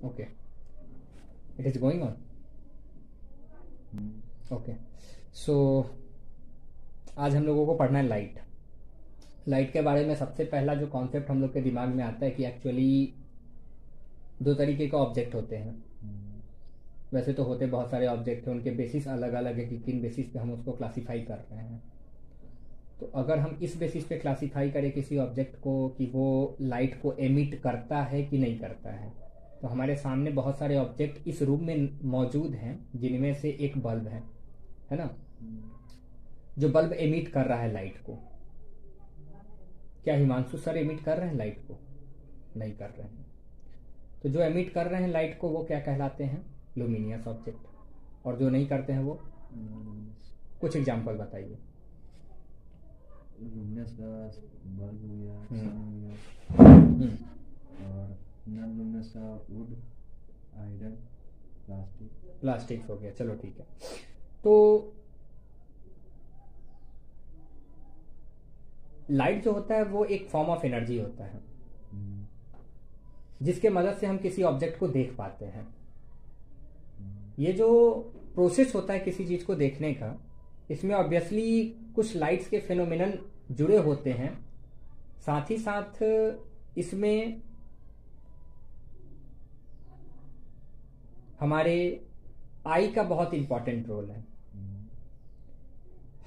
Okay, it is going on. Okay, so आज हम लोगों को पढ़ना है लाइट। लाइट के बारे में सबसे पहला जो कॉन्सेप्ट हम लोग के दिमाग में आता है कि एक्चुअली दो तरीके का ऑब्जेक्ट होते हैं। वैसे तो होते बहुत सारे ऑब्जेक्ट हैं, उनके बेसिस अलग अलग है कि किन बेसिस पे हम उसको क्लासीफाई कर रहे हैं। तो अगर हम इस बेसिस पे क्लासीफाई करें किसी ऑब्जेक्ट को कि वो लाइट को एमिट करता है कि नहीं करता है, तो हमारे सामने बहुत सारे ऑब्जेक्ट इस रूम में मौजूद हैं, जिनमें से एक बल्ब है ना, जो बल्ब एमिट कर रहा है लाइट को। क्या हिमांशु सर एमिट कर रहे हैं लाइट को? नहीं कर रहे हैं। तो जो एमिट कर रहे हैं लाइट को वो क्या कहलाते हैं? Luminous object. और जो नहीं करते हैं वो? कुछ एग्जांपल बताइए। लुमिनस का बल्ब हो गया, सन हो गया, और नॉन लुमिनस का वुड, आयरन, प्लास्टिक हो गया। चलो ठीक है। तो लाइट जो होता है वो एक फॉर्म ऑफ एनर्जी होता है जिसके मदद से हम किसी ऑब्जेक्ट को देख पाते हैं। ये जो प्रोसेस होता है किसी चीज को देखने का, इसमें ऑब्वियसली कुछ लाइट्स के फिनोमिनन जुड़े होते हैं। साथ ही साथ इसमें हमारे आई का बहुत इंपॉर्टेंट रोल है।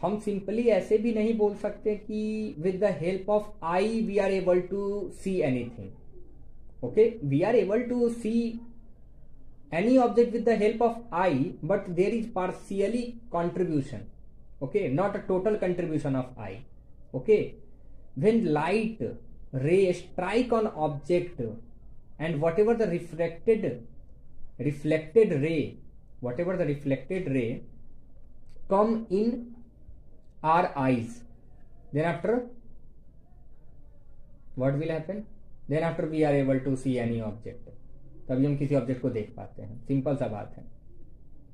हम सिंपली ऐसे भी नहीं बोल सकते कि with the help of eye we are able to see anything. Okay, we are able to see any object with the help of eye, but there is partially contribution, okay, not a total contribution of eye. Okay, when light ray strike on object and whatever the reflected ray come in our eyes, then after what will happen? Then after we are able to see any object. तभी हम किसी object को देख पाते हैं। Simple सा बात है।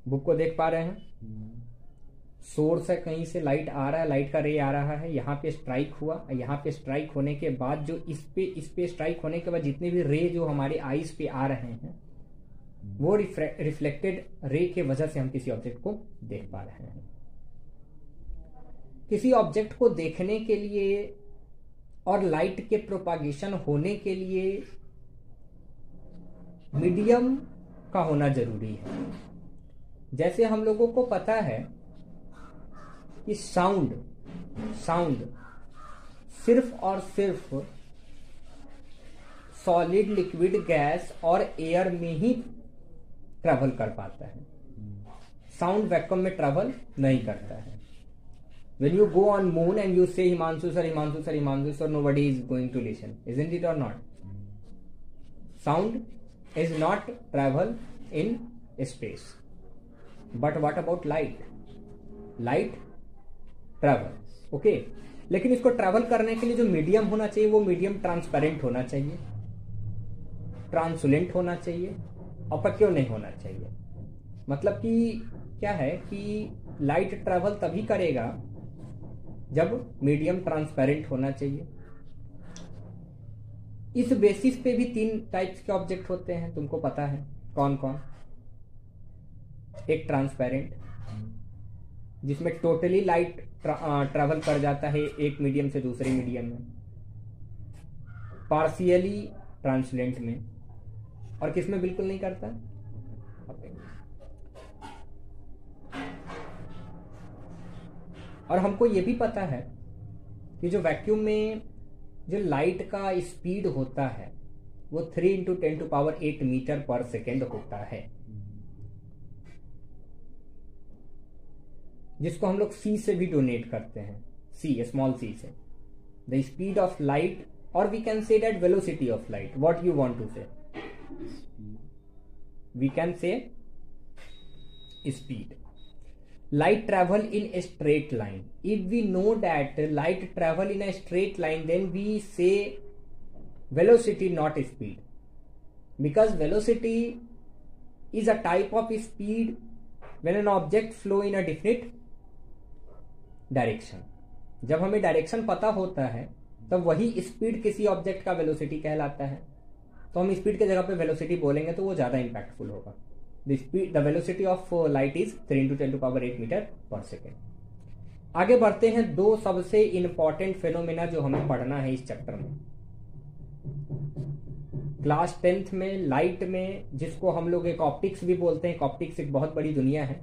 बुक को देख पा रहे हैं, सोर्स है, कहीं से लाइट आ रहा है, लाइट का रे आ रहा है, यहाँ पे स्ट्राइक हुआ, यहाँ पे स्ट्राइक होने के बाद जो इस पे स्ट्राइक होने के बाद जितने भी रे जो हमारे आईज पे आ रहे हैं वो रिफ्लेक्टेड रे के वजह से हम किसी ऑब्जेक्ट को देख पा रहे हैं। किसी ऑब्जेक्ट को देखने के लिए और लाइट के प्रोपागेशन होने के लिए मीडियम का होना जरूरी है। जैसे हम लोगों को पता है कि साउंड सिर्फ और सिर्फ सॉलिड, लिक्विड, गैस और एयर में ही ट्रेवल कर पाता है। साउंड वैक्यूम में ट्रेवल नहीं करता है। When you go on moon and you say Himanshu sir, nobody is going to listen, isn't it or not? Sound is not travel in space. But what about light? Light travel, okay? लेकिन इसको travel करने के लिए जो medium होना चाहिए वो medium transparent होना चाहिए, ट्रांसुलेंट होना चाहिए, ऑपेक नहीं होना चाहिए। मतलब कि क्या है कि लाइट ट्रैवल तभी करेगा जब मीडियम ट्रांसपेरेंट होना चाहिए। इस बेसिस पे भी 3 टाइप्स के ऑब्जेक्ट होते हैं, तुमको पता है कौन कौन? एक ट्रांसपेरेंट, जिसमें टोटली लाइट ट्रैवल कर जाता है एक मीडियम से दूसरे मीडियम में, पार्शियली ट्रांसलेंट में, और किसमें बिल्कुल नहीं करता? और हमको ये भी पता है कि जो वैक्यूम में जो लाइट का स्पीड होता है वो 3 × 10⁸ मीटर पर सेकेंड होता है, जिसको हम लोग सी से भी डोनेट करते हैं, सी, स्मॉल सी से। द स्पीड ऑफ लाइट, और we can say that velocity of light. What you want to say? We can say speed. Light travel in a straight line. If we know that light travel in a straight line, then we say velocity, not speed, because velocity is a type of speed when an object flow in a definite direction. जब हमें direction पता होता है तब वही speed किसी object का velocity कहलाता है। तो तो हम स्पीड के जगह पे वेलोसिटी बोलेंगे तो वो ज़्यादा इम्पैक्टफुल होगा। The velocity of light is 3 × 10⁸ मीटर/सेकेंड। आगे बढ़ते हैं, दो सबसे इंपॉर्टेंट फेनोमेना जो हमें पढ़ना है इस चैप्टर में। क्लास 10th में लाइट में, जिसको हम लोग एक ऑप्टिक्स भी बोलते हैं, ऑप्टिक्स एक बहुत बड़ी दुनिया है।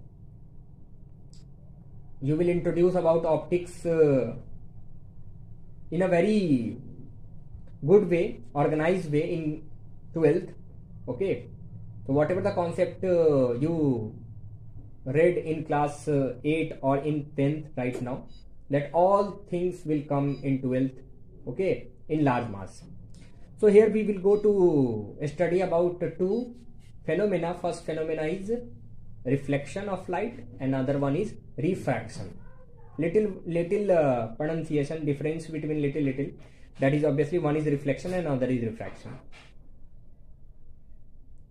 You will introduce about optics in a very good way, organized way in 12th. Okay, so whatever the concept you read in class 8 or in 10th right now, that all things will come in 12th, okay, in large mass. So here we will go to study about two phenomena. First phenomena is reflection of light, and another one is refraction. Little pronunciation difference between little, that is obviously one is reflection and another is refraction.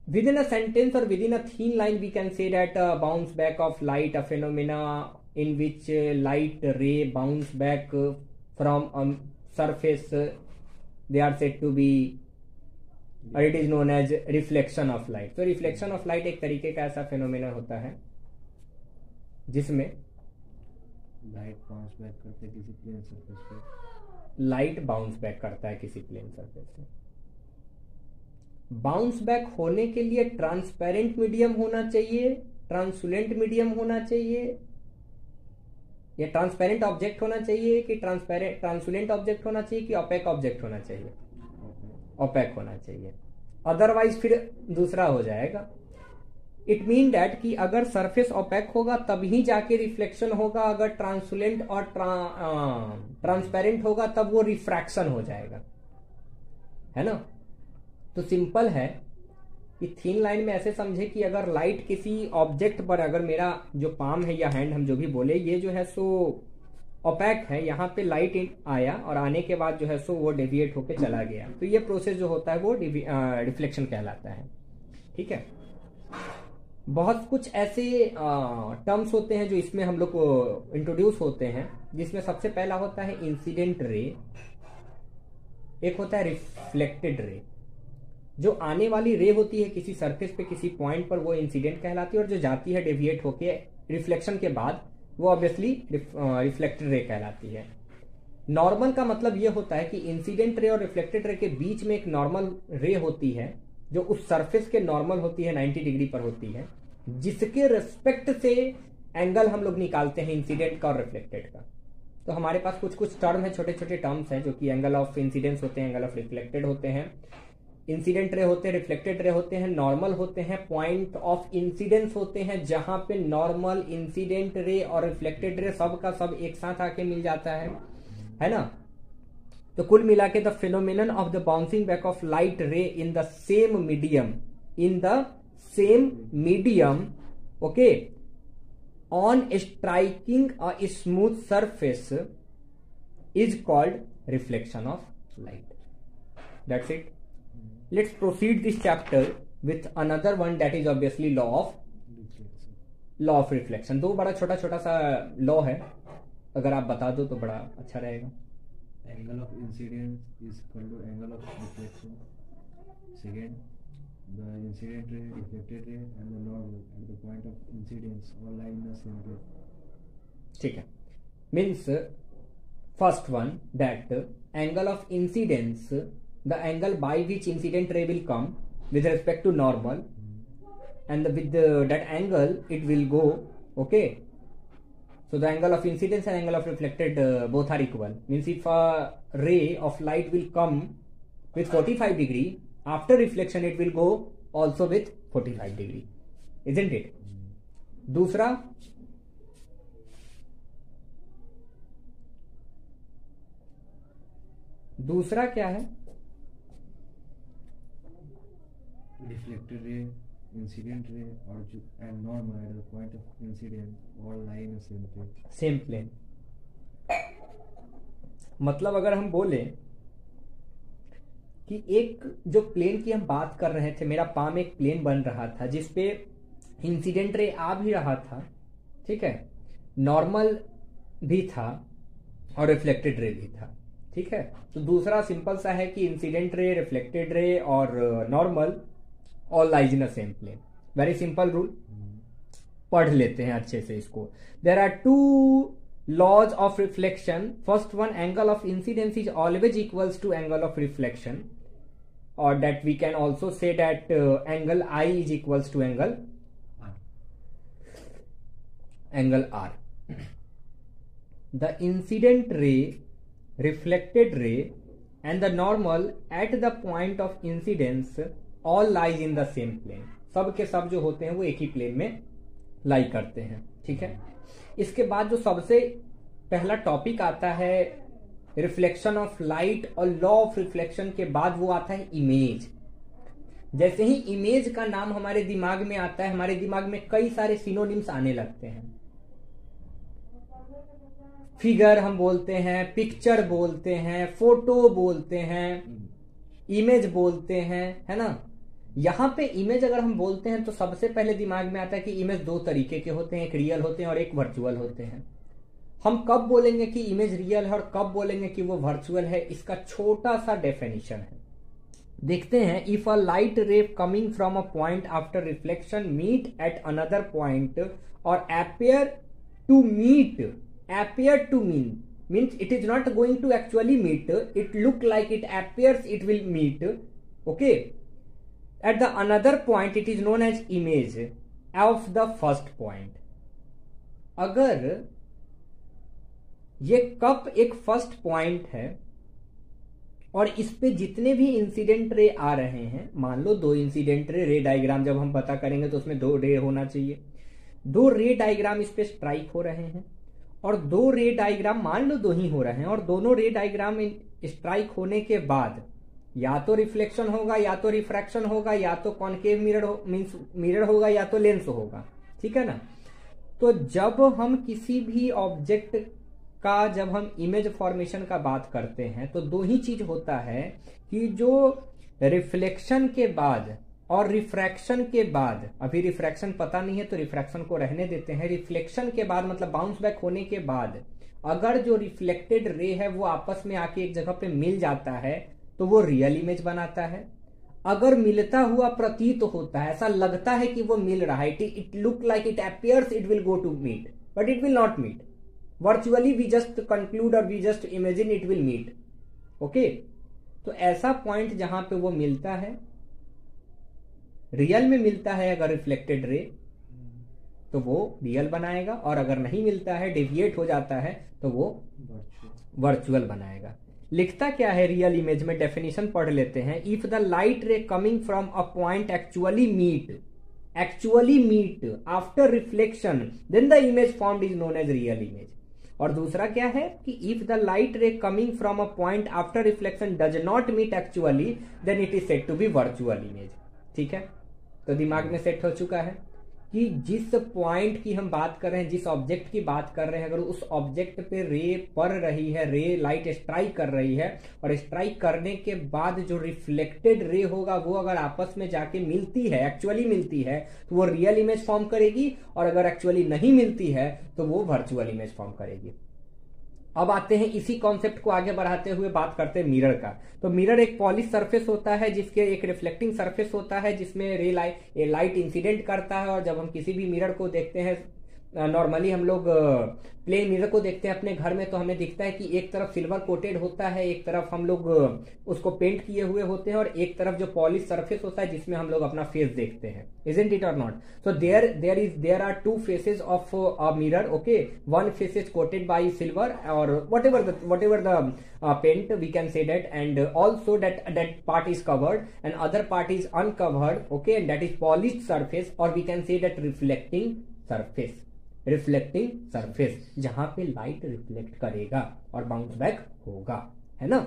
Within a sentence or within a thin line we can say that bounce back of light, a phenomena in which light ray bounce back from a surface, they are said to be, or it is known as reflection of light. So reflection of light एक तरीके का ऐसा phenomena होता है जिसमें light bounce back करते किसी plane surface पे, लाइट बाउंस बैक करता है किसी प्लेन सरफेस से। बाउंस बैक होने के लिए ट्रांसपेरेंट मीडियम होना चाहिए, ट्रांसुलेंट मीडियम होना चाहिए, या ट्रांसपेरेंट ऑब्जेक्ट होना चाहिए कि ट्रांसुलेंट ऑब्जेक्ट होना चाहिए कि ओपेक ऑब्जेक्ट होना चाहिए? ओपेक होना चाहिए, अदरवाइज फिर दूसरा हो जाएगा। इट मीन डैट कि अगर सरफेस ओपेक होगा तभी जाके रिफ्लेक्शन होगा, अगर ट्रांसुलेंट और ट्रांसपेरेंट होगा तब वो रिफ्रैक्शन हो जाएगा, है ना। तो सिंपल है कि थिन लाइन में ऐसे समझे कि अगर लाइट किसी ऑब्जेक्ट पर, अगर मेरा जो पाम है या हैंड हम जो भी बोले, ये जो है सो ओपेक है, यहाँ पे लाइट आया और आने के बाद जो है सो वो डेविएट होके चला गया, तो ये प्रोसेस जो होता है वो रिफ्लेक्शन कहलाता है। ठीक है, बहुत कुछ ऐसे टर्म्स होते हैं जो इसमें हम लोग को इंट्रोड्यूस होते हैं, जिसमें सबसे पहला होता है इंसिडेंट रे, एक होता है रिफ्लेक्टेड रे। जो आने वाली रे होती है किसी सरफेस पे किसी पॉइंट पर, वो इंसिडेंट कहलाती है, और जो जाती है डेविएट होके रिफ्लेक्शन के बाद, वो ऑब्वियसली रिफ्लेक्टेड रे कहलाती है। नॉर्मल का मतलब ये होता है कि इंसिडेंट रे और रिफ्लेक्टेड रे के बीच में एक नॉर्मल रे होती है जो उस सरफेस के नॉर्मल होती है, 90 डिग्री पर होती है, जिसके रेस्पेक्ट से एंगल हम लोग निकालते हैं इंसिडेंट का और रिफ्लेक्टेड का। तो हमारे पास कुछ कुछ टर्म है, छोटे छोटे टर्म्स हैं, जो कि एंगल ऑफ इंसिडेंस होते हैं, एंगल ऑफ रिफ्लेक्टेड होते हैं, इंसिडेंट रे होते हैं, रिफ्लेक्टेड रे होते हैं, नॉर्मल होते हैं, पॉइंट ऑफ इंसिडेंस होते हैं, जहां पे नॉर्मल, इंसिडेंट रे और रिफ्लेक्टेड रे सब का सब एक साथ आके मिल जाता है ना। तो कुल मिला के the phenomenon of the bouncing back of light रे in the same medium, okay, on striking a smooth surface is called reflection of light. That's it. Let's proceed this chapter with another one, that is obviously law of reflection. दो बड़ा छोटा छोटा सा law है, अगर आप बता दो तो बड़ा अच्छा रहेगा। angle of incidence is equal to angle of reflection. Second, the incident ray, reflected ray and the normal at the point of incidence all lie in the same plane. ठीक है, means first one, that angle of incidence, the angle by which incident ray will come with respect to normal, and with that angle it will go, okay. So the angle of incidence and angle of reflected both are equal. Means if a ray of light will come with 45 degree, after reflection it will go also with 45 degree, isn't it? दूसरा, क्या है? Reflected ray, incident ray and normal at the point of incidence all lie in the same plane. मतलब अगर हम बोले कि एक जो प्लेन की हम बात कर रहे थे, मेरा पाम एक प्लेन बन रहा था जिसपे इंसिडेंट रे आ भी रहा था, ठीक है, नॉर्मल भी था और रिफ्लेक्टेड रे भी था। ठीक है। तो दूसरा सिंपल सा है कि इंसिडेंट रे, रिफ्लेक्टेड रे और normal all lies in a same plane. Very simple rule, पढ़ लेते हैं अच्छे से इसको। There are two laws of reflection. First one, angle of incidence is always equals to angle of reflection, और that we can also say that angle I is equals to angle R. The incident ray, reflected ray and the normal at the point of incidence all lies in the same plane. सब के सब जो होते हैं वो एक ही plane में लाई करते हैं, ठीक है। इसके बाद जो सबसे पहला टॉपिक आता है रिफ्लेक्शन ऑफ लाइट और लॉ ऑफ रिफ्लेक्शन के बाद वो आता है इमेज। जैसे ही इमेज का नाम हमारे दिमाग में आता है, हमारे दिमाग में कई सारे सिनोनिम्स आने लगते हैं। फिगर हम बोलते हैं, पिक्चर बोलते हैं, फोटो बोलते हैं, इमेज बोलते हैं, है ना। यहां पे इमेज अगर हम बोलते हैं तो सबसे पहले दिमाग में आता है कि इमेज दो तरीके के होते हैं, एक रियल होते हैं और एक वर्चुअल होते हैं। हम कब बोलेंगे कि इमेज रियल है और कब बोलेंगे कि वो वर्चुअल है, इसका छोटा सा डेफिनेशन है, देखते हैं। If a light ray coming from a point after reflection meet at another point और appear to means it is not going to actually meet, it look like it appears it will meet, okay, at the another point it is known as image of the first point. अगर ये cup एक first point है और इस पे जितने भी incident ray आ रहे हैं, मान लो दो इंसिडेंट रे डायग्राम जब हम पता करेंगे तो उसमें दो रे होना चाहिए, दो रे डायग्राम इस पे स्ट्राइक हो रहे हैं और दो रे डायग्राम मान लो दो ही हो रहे हैं और दोनों रे डायग्राम स्ट्राइक होने के बाद या तो रिफ्लेक्शन होगा या तो रिफ्रैक्शन होगा या तो कॉनकेव मिरर होगा या तो लेंस होगा, ठीक है ना। तो जब हम किसी भी ऑब्जेक्ट का, जब हम इमेज फॉर्मेशन का बात करते हैं तो दो ही चीज होता है कि जो रिफ्लेक्शन के बाद और रिफ्रैक्शन के बाद, अभी रिफ्रैक्शन पता नहीं है तो रिफ्रैक्शन को रहने देते हैं, रिफ्लेक्शन के बाद मतलब बाउंस बैक होने के बाद अगर जो रिफ्लेक्टेड रे है वो आपस में आके एक जगह पे मिल जाता है तो वो रियल इमेज बनाता है। अगर मिलता हुआ प्रतीत होता है, ऐसा लगता है कि वो मिल रहा है, it look like it appears it will go to meet but it will not meet, virtually we just conclude और we just imagine it will meet, okay. तो ऐसा पॉइंट जहां पे वो मिलता है, रियल में मिलता है अगर रिफ्लेक्टेड रे तो वो रियल बनाएगा, और अगर नहीं मिलता है, डेविएट हो जाता है तो वो वर्चुअल बनाएगा। लिखता क्या है रियल इमेज में, डेफिनेशन पढ़ लेते हैं। If the light ray coming from a point actually meet after reflection then the image formed is known as real image. और दूसरा क्या है कि if the light ray coming from a point after reflection does not meet actually then it is said to be virtual image, ठीक है। तो दिमाग में सेट हो चुका है कि जिस पॉइंट की हम बात कर रहे हैं, जिस ऑब्जेक्ट की बात कर रहे हैं, अगर उस ऑब्जेक्ट पे रे पड़ रही है, रे लाइट स्ट्राइक कर रही है और स्ट्राइक करने के बाद जो रिफ्लेक्टेड रे होगा वो अगर आपस में जाके मिलती है, एक्चुअली मिलती है, तो वो रियल इमेज फॉर्म करेगी, और अगर एक्चुअली नहीं मिलती है तो वो वर्चुअल इमेज फॉर्म करेगी। अब आते हैं इसी कॉन्सेप्ट को आगे बढ़ाते हुए बात करते हैं मिरर का। तो मिरर एक पॉलिश सरफेस होता है जिसके एक रिफ्लेक्टिंग सरफेस होता है जिसमें लाइट इंसिडेंट करता है, और जब हम किसी भी मिरर को देखते हैं, नॉर्मली हम लोग प्लेन मिरर को देखते हैं अपने घर में, तो हमें दिखता है कि एक तरफ सिल्वर कोटेड होता है, एक तरफ हम लोग उसको पेंट किए हुए होते हैं, और एक तरफ जो पॉलिश सरफेस होता है जिसमें हम लोग अपना फेस देखते हैं, isn't it or not? So there are two faces of a mirror, okay? One face is coated by silver or whatever the paint we can say that, and also that part is covered and other part is uncovered, okay? And that is polished surface, or we can say that reflecting surface जहां पे light reflect करेगा और bounce back होगा, है ना।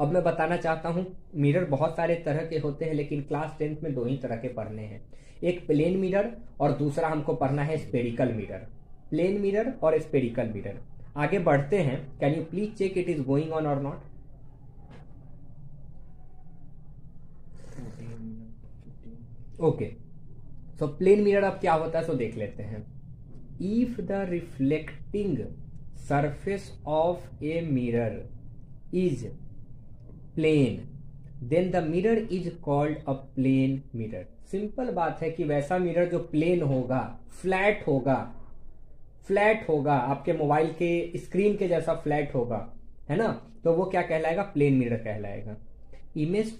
अब मैं बताना चाहता हूं मिरर बहुत सारे तरह के होते हैं, लेकिन क्लास 10th में दो ही तरह के पढ़ने हैं, एक प्लेन मिरर और दूसरा हमको पढ़ना है स्पेरिकल मिरर। प्लेन मिरर और स्पेरिकल मिरर। आगे बढ़ते हैं। Can you please check it is going on और not? Okay, so plane mirror अब क्या होता है सो देख लेते हैं। If the reflecting surface of a mirror is plane then the mirror is called a plane mirror. Simple बात है कि वैसा मिरर जो प्लेन होगा, फ्लैट होगा, आपके मोबाइल के स्क्रीन के जैसा फ्लैट होगा, है ना, तो वो क्या कहलाएगा? प्लेन मिरर कहलाएगा। Image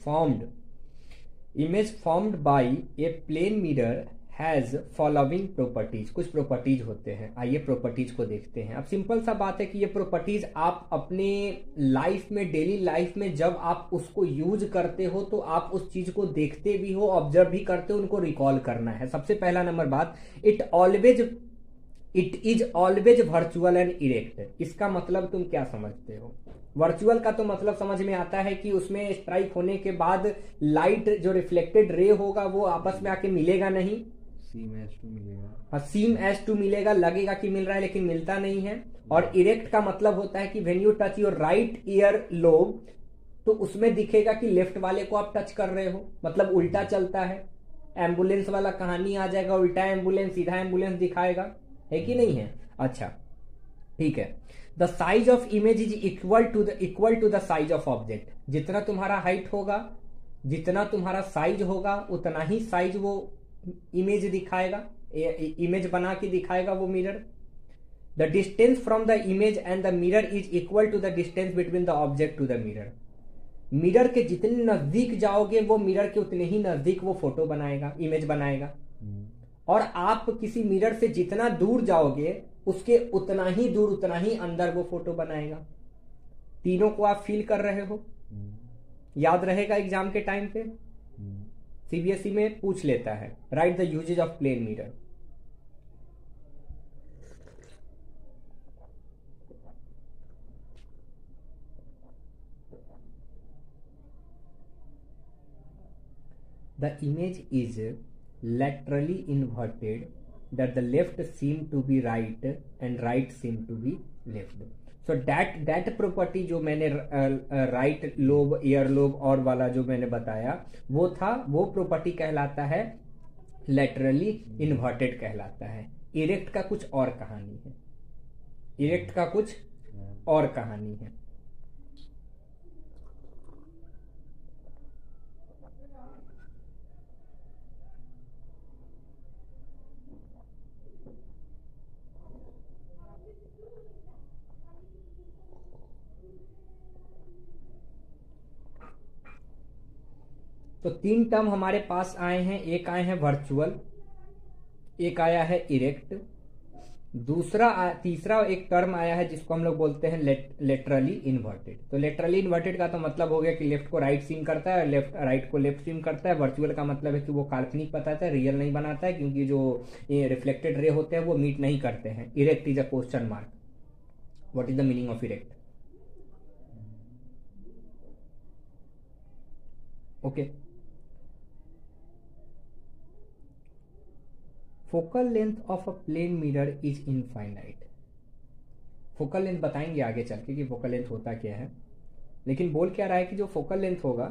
formed by a plane mirror has following properties. कुछ प्रॉपर्टीज होते हैं, आइए प्रॉपर्टीज को देखते हैं। अब सिंपल सा बात है कि ये प्रॉपर्टीज आप अपने लाइफ में, डेली लाइफ में जब आप उसको यूज करते हो तो आप उस चीज को देखते भी हो, ऑब्जर्व भी करते हो, उनको रिकॉल करना है। सबसे पहला नंबर बात, it is always virtual and erect. इसका मतलब तुम क्या समझते हो? वर्चुअल का तो मतलब समझ में आता है कि उसमें स्ट्राइक होने के बाद लाइट जो रिफ्लेक्टेड रे होगा वो आपस में आके मिलेगा नहीं, सीम एज टू मिलेगा, लगेगा कि मिल रहा है लेकिन मिलता नहीं है। और इरेक्ट का मतलब होता है कि when you touch your right ear lobe तो उसमें दिखेगा कि लेफ्ट वाले को आप टच कर रहे हो, मतलब उल्टा चलता है। एम्बुलेंस वाला कहानी आ जाएगा, उल्टा एम्बुलेंस सीधा एम्बुलेंस दिखाएगा, है कि नहीं है? अच्छा ठीक है। The size of image is equal to the size of object. जितना तुम्हारा हाइट होगा, जितना तुम्हारा साइज होगा, उतना ही साइज वो इमेज दिखाएगा, इमेज बना के दिखाएगा वो mirror. The distance from the image and the mirror is equal to the distance between the object to the mirror. Mirror के जितने नजदीक जाओगे वो मिरर के उतने ही नजदीक वो फोटो बनाएगा, इमेज बनाएगा। और आप किसी मिरर से जितना दूर जाओगे उसके उतना ही दूर, उतना ही अंदर वो फोटो बनाएगा। तीनों को आप फील कर रहे हो? याद रहेगा एग्जाम के टाइम पे? सीबीएसई में पूछ लेता है, write the uses of plane mirror. The image is laterally inverted, that the left seem to be right and right seem to be left. So that property जो मैंने राइट लोब, ईयर लोब और वाला जो मैंने बताया वो था, वो प्रॉपर्टी कहलाता है laterally inverted कहलाता है। इरेक्ट का कुछ और कहानी है, इरेक्ट का कुछ और कहानी है। तो तीन टर्म हमारे पास आए हैं, एक आए हैं वर्चुअल, एक आया है इरेक्ट, तीसरा एक टर्म आया है जिसको हम लोग बोलते हैं लेटरली इन्वर्टेड। तो लेटरली इन्वर्टेड का तो मतलब हो गया कि लेफ्ट को राइट सीम करता है, लेफ्ट राइट को लेफ्ट सीम करता है। वर्चुअल का मतलब है कि वो काल्पनिक बताता है, रियल नहीं बनाता है, क्योंकि जो रिफ्लेक्टेड रे होते हैं वो मीट नहीं करते हैं। Erect is a question mark. What is the meaning of erect? Okay. Focal length of a plane mirror is infinite. Focal length बताएंगे आगे चल के कि फोकल लेंथ होता क्या है, लेकिन बोल क्या रहा है कि जो फोकल लेंथ होगा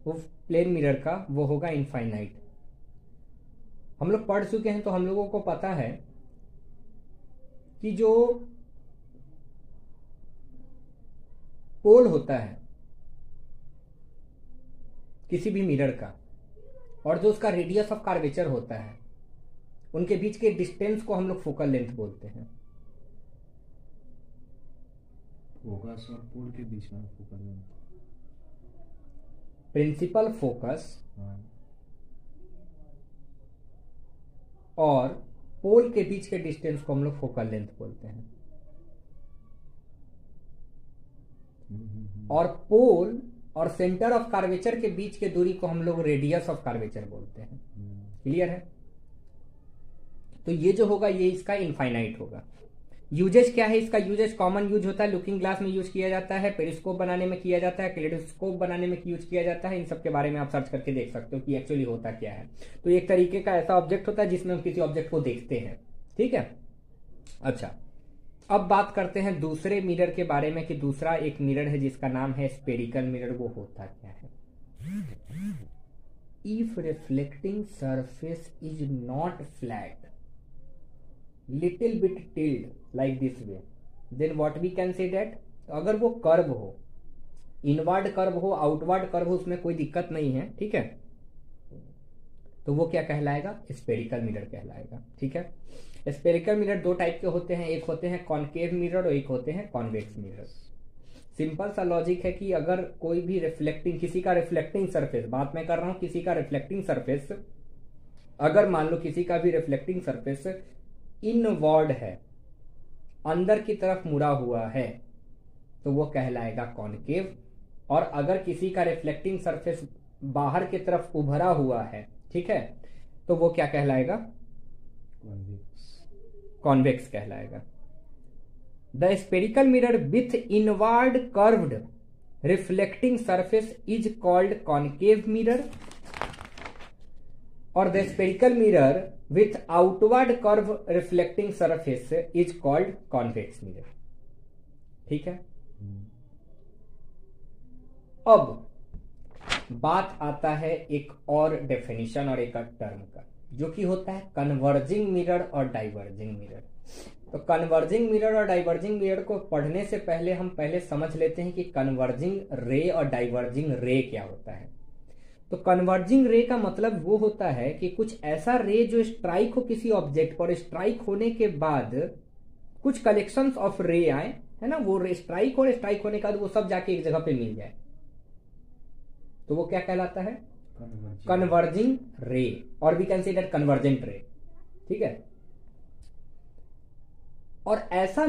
वो प्लेन मिरर का वो होगा इनफाइनाइट। हम लोग पढ़ चुके हैं तो हम लोगों को पता है कि जो पोल होता है किसी भी मिरर का और जो उसका रेडियस ऑफ कर्वेचर होता है, उनके बीच के डिस्टेंस को हम लोग फोकल लेंथ बोलते हैं। फोकस और पोल के बीच में फोकल लेंथ, प्रिंसिपल फोकस और पोल के बीच के डिस्टेंस को हम लोग फोकल लेंथ बोलते हैं। और पोल और सेंटर ऑफ कर्वेचर के बीच के दूरी को हम लोग रेडियस ऑफ कर्वेचर बोलते हैं। क्लियर है? तो ये जो होगा ये इसका इनफाइनाइट होगा। यूजेज क्या है इसका? यूजेज कॉमन यूज होता है, लुकिंग ग्लास में यूज किया जाता है, पेरिस्कोप बनाने में किया जाता है, कैलेडोस्कोप बनाने में यूज किया जाता है। इन सब के बारे में आप सर्च करके देख सकते हो कि एक्चुअली होता क्या है। तो एक तरीके का ऐसा ऑब्जेक्ट होता है जिसमें हम किसी ऑब्जेक्ट को देखते हैं। ठीक है, अच्छा अब बात करते हैं दूसरे मिरर के बारे में कि दूसरा एक मिरर है जिसका नाम है स्पेरिकल मिरर। वो होता क्या है? If reflecting surface is not flat, little bit tilted like this way, then what we can say that अगर वो कर्व हो, इनवर्ड कर्व हो आउटवर्ड कर्व हो उसमें कोई दिक्कत नहीं है, ठीक है। तो वो क्या कहलाएगा, स्फेरिकल मिरर कहलाएगा, ठीक है। स्फेरिकल मिरर दो टाइप के होते हैं, एक होते हैं कॉनकेव मिरर और एक होते हैं कॉन्वेक्स मिरर। सिंपल सा लॉजिक है कि अगर कोई भी रिफ्लेक्टिंग, किसी का रिफ्लेक्टिंग सरफेस, बात मैं कर रहा हूं किसी का रिफ्लेक्टिंग सरफेस, अगर मान लो किसी का भी रिफ्लेक्टिंग सरफेस इनवर्ड है, अंदर की तरफ मुड़ा हुआ है, तो वो कहलाएगा कॉनकेव। और अगर किसी का रिफ्लेक्टिंग सरफेस बाहर की तरफ उभरा हुआ है, ठीक है, तो वो क्या कहलाएगा, कॉन्वेक्स कहलाएगा। The spherical mirror with inward curved reflecting surface is called concave mirror और the spherical mirror with outward curve reflecting surface is called convex mirror, ठीक है। अब बात आता है एक और डेफिनेशन और एक टर्म का, जो कि होता है कन्वर्जिंग मिरर और डाइवर्जिंग मिरर। तो कन्वर्जिंग मिरर और डाइवर्जिंग मिरर को पढ़ने से पहले हम पहले समझ लेते हैं कि कन्वर्जिंग रे और डाइवर्जिंग रे क्या होता है। तो कन्वर्जिंग रे का मतलब वो होता है कि कुछ ऐसा रे जो स्ट्राइक हो किसी ऑब्जेक्ट पर, स्ट्राइक होने के बाद कुछ कलेक्शंस ऑफ रे आए, है ना, वो स्ट्राइक हो, स्ट्राइक होने के बाद वो सब जाके एक जगह पे मिल जाए, तो वो क्या कहलाता है, कन्वर्जिंग रे, और we can say that convergent ray, ठीक है। और ऐसा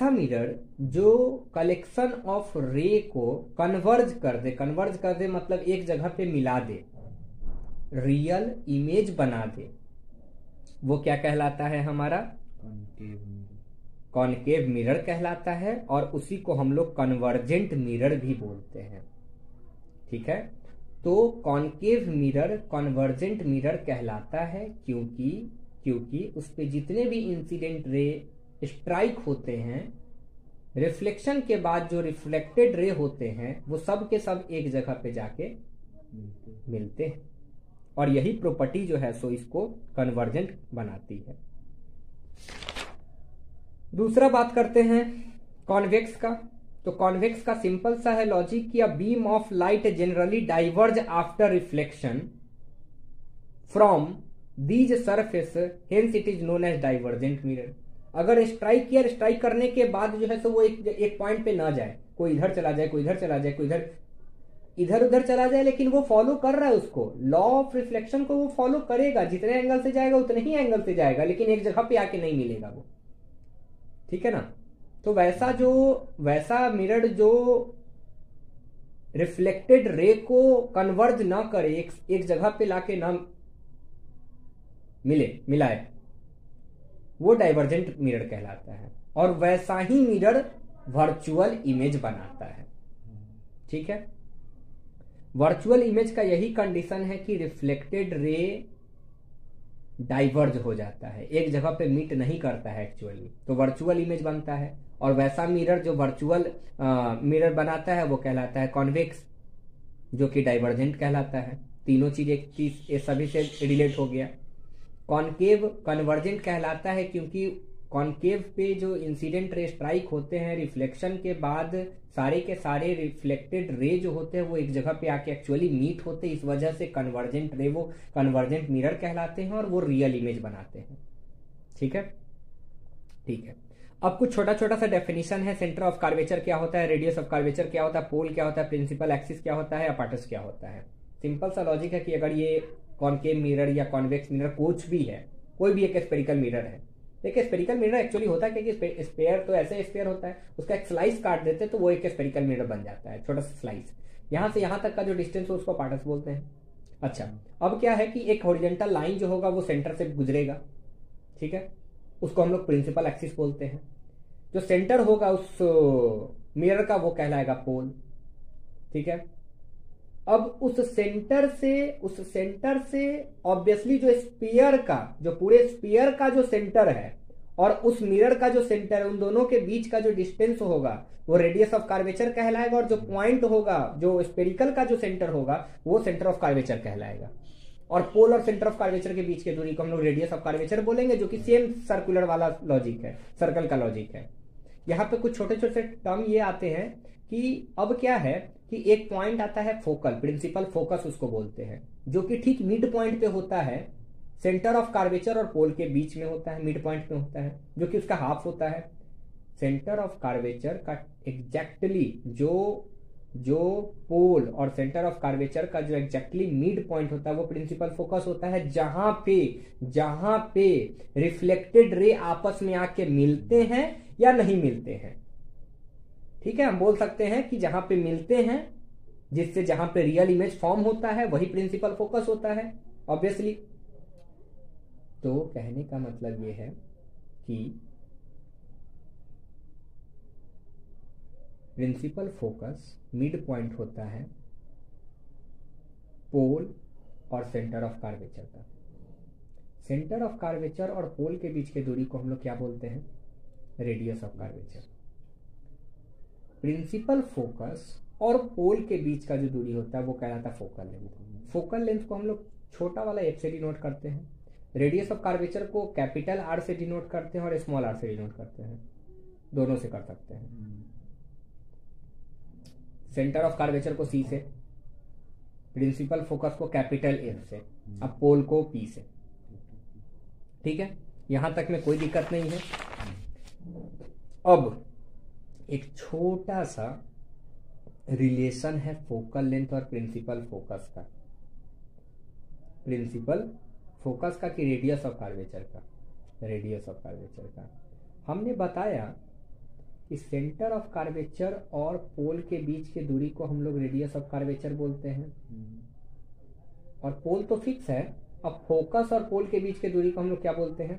मिरर जो कलेक्शन ऑफ रे को कन्वर्ज कर दे मतलब एक जगह पे मिला दे, रियल इमेज बना दे, वो क्या कहलाता है, हमारा कॉनकेव मिरर कहलाता है। और उसी को हम लोग कन्वर्जेंट मिरर भी बोलते हैं, ठीक है। तो कॉनकेव मिरर कन्वर्जेंट मिरर कहलाता है क्योंकि उस पे जितने भी इंसिडेंट रे स्ट्राइक होते हैं, रिफ्लेक्शन के बाद जो रिफ्लेक्टेड रे होते हैं, वो सब के सब एक जगह पे जाके मिलते हैं, और यही प्रॉपर्टी जो है सो इसको कन्वर्जेंट बनाती है। दूसरा बात करते हैं कॉन्वेक्स का। तो कॉन्वेक्स का सिंपल सा है लॉजिक कि a beam of light generally diverge after reflection from these surface, hence it is known as divergent mirror. अगर स्ट्राइक किया, स्ट्राइक करने के बाद जो है तो वो एक पॉइंट पे ना जाए, कोई इधर चला जाए, कोई इधर चला जाए, कोई इधर उधर चला जाए, लेकिन वो फॉलो कर रहा है उसको, लॉ ऑफ रिफ्लेक्शन को वो फॉलो करेगा, जितने एंगल से जाएगा उतने ही एंगल से जाएगा, लेकिन एक जगह पे आके नहीं मिलेगा वो, ठीक है ना। तो वैसा मिरर जो रिफ्लेक्टेड रे को कन्वर्ज ना करे, एक जगह पे लाके ना मिलाए, वो डाइवर्जेंट मिरर कहलाता है। और वैसा ही मिरर वर्चुअल इमेज बनाता है, ठीक है। वर्चुअल इमेज का यही कंडीशन है कि रिफ्लेक्टेड रे डाइवर्ज हो जाता है, एक जगह पे मीट नहीं करता है एक्चुअली, तो वर्चुअल इमेज बनता है। और वैसा मिरर जो वर्चुअल मिरर बनाता है वो कहलाता है कॉन्वेक्स, जो कि डाइवर्जेंट कहलाता है। तीनों चीज एक चीज ये सभी से रिलेट हो गया। कॉनकेव कन्वर्जेंट कहलाता है क्योंकि कॉनकेव पे जो इंसिडेंट रे स्ट्राइक होते हैं, रिफ्लेक्शन के बाद सारे के सारे रिफ्लेक्टेड रे जो होते हैं वो एक जगह पे आके एक्चुअली मीट होते हैं, इस वजह से कन्वर्जेंट रे वो कन्वर्जेंट मिरर कहलाते हैं और वो रियल इमेज बनाते हैं, ठीक है। ठीक है, अब कुछ छोटा छोटा सा डेफिनेशन है। सेंटर ऑफ कर्वेचर क्या होता है, रेडियस ऑफ कर्वेचर क्या होता है, पोल क्या होता है, प्रिंसिपल एक्सिस क्या होता है, अपार्टस क्या होता है। सिंपल सा लॉजिक है कि अगर ये कॉनकेव मिरर या कॉन्वेक्स मिरर कुछ भी है, कोई भी एक स्फेरिकल मिरर है, देखिए स्फेरिकल मिरर एक्चुअली होता है कि स्पेयर तो ऐसे स्पेयर होता है, उसका एक स्लाइस काट देते हैं तो वो एक स्फेरिकल मिरर बन जाता है, छोटा सा स्लाइस। यहाँ से यहाँ तक का जो डिस्टेंस हो उसको अपार्टस बोलते हैं। अच्छा, अब क्या है कि एक हॉरिजॉन्टल लाइन जो होगा वो सेंटर से गुजरेगा, ठीक है, उसको हम लोग प्रिंसिपल एक्सिस बोलते हैं। जो सेंटर होगा उस मिरर का वो कहलाएगा पोल, ठीक है। अब उस सेंटर से ऑब्वियसली जो स्फीयर का, जो पूरे स्फीयर का जो सेंटर है और उस मिरर का जो सेंटर है, उन दोनों के बीच का जो डिस्टेंस होगा वो रेडियस ऑफ कर्वेचर कहलाएगा, और जो पॉइंट होगा, जो स्फेरिकल का जो सेंटर होगा वो सेंटर ऑफ कर्वेचर कहलाएगा। और पोल और सेंटर ऑफ कर्वेचर के बीच के दूरी को हम लोग रेडियस ऑफ कर्वेचर बोलेंगे, जो कि सेम सर्कुलर वाला लॉजिक है, सर्कल का लॉजिक है। यहाँ पे कुछ छोटे छोटे टर्म ये आते हैं कि अब क्या है कि एक पॉइंट आता है फोकल, प्रिंसिपल फोकस उसको बोलते हैं, जो कि ठीक मिड पॉइंट पे होता है, सेंटर ऑफ कार्वेचर और पोल के बीच में होता है, मिड पॉइंट पे होता है, जो कि उसका हाफ होता है। सेंटर ऑफ कार्वेचर का एग्जैक्टली जो पोल और सेंटर ऑफ कार्वेचर का जो एग्जैक्टली मिड पॉइंट होता है वो प्रिंसिपल फोकस होता है, जहां पे रिफ्लेक्टेड रे आपस में आके मिलते हैं या नहीं मिलते हैं। ठीक है, हम बोल सकते हैं कि जहां पे मिलते हैं, जिससे जहां पे रियल इमेज फॉर्म होता है वही प्रिंसिपल फोकस होता है ऑब्वियसली। तो कहने का मतलब यह है कि प्रिंसिपल फोकस मिड पॉइंट होता है पोल और सेंटर ऑफ कार्वेचर का। सेंटर ऑफ कार्वेचर और पोल के बीच की दूरी को हम लोग क्या बोलते हैं? Radius of curvature. Principal focus और पोल के बीच का जो दूरी होता है वो कहलाता है फोकल लेंथ। फोकल लेंथ को हम लोग छोटा वाला एफ से डिनोट करते हैं, रेडियस ऑफ कार्वेचर को कैपिटल आर से डिनोट करते हैं और स्मॉल आर से डिनोट करते हैं, दोनों से कर सकते हैं। सेंटर ऑफ कार्वेचर को सी से, प्रिंसिपल फोकस को कैपिटल एफ से, अब पोल को पी से। ठीक है, यहां तक में कोई दिक्कत नहीं है। अब एक छोटा सा रिलेशन है फोकल लेंथ और प्रिंसिपल फोकस का, प्रिंसिपल फोकस का कि रेडियस ऑफ कार्वेचर का, रेडियस ऑफ कार्वेचर का। हमने बताया कि सेंटर ऑफ कार्वेचर और पोल के बीच की दूरी को हम लोग रेडियस ऑफ कार्वेचर बोलते हैं, और पोल तो फिक्स है। अब फोकस और पोल के बीच की दूरी को हम लोग क्या बोलते हैं?